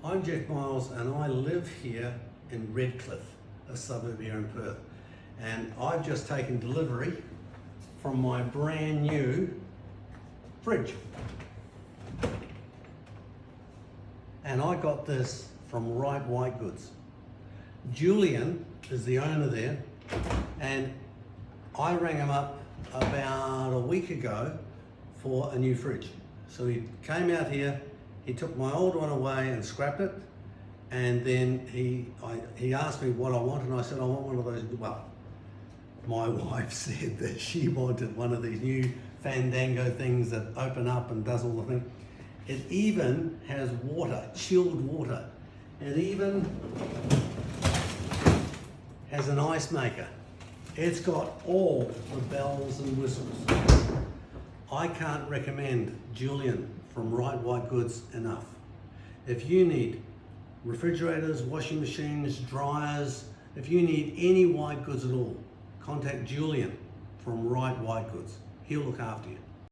I'm Jeff Miles and I live here in Redcliffe, a suburb here in Perth. And I've just taken delivery from my brand new fridge. And I got this from WhiteGoods. Julian is the owner there, and I rang him up about a week ago for a new fridge. So he came out here, he took my old one away and scrapped it, and then he asked me what I want, and I said I want one of those. Well, my wife said that she wanted one of these new Fandango things that open up and does all the thing. It even has water, chilled water. It even has an ice maker. It's got all the bells and whistles. I can't recommend Julian from WhiteGoods enough. If you need refrigerators, washing machines, dryers, if you need any white goods at all, contact Julian from WhiteGoods. He'll look after you.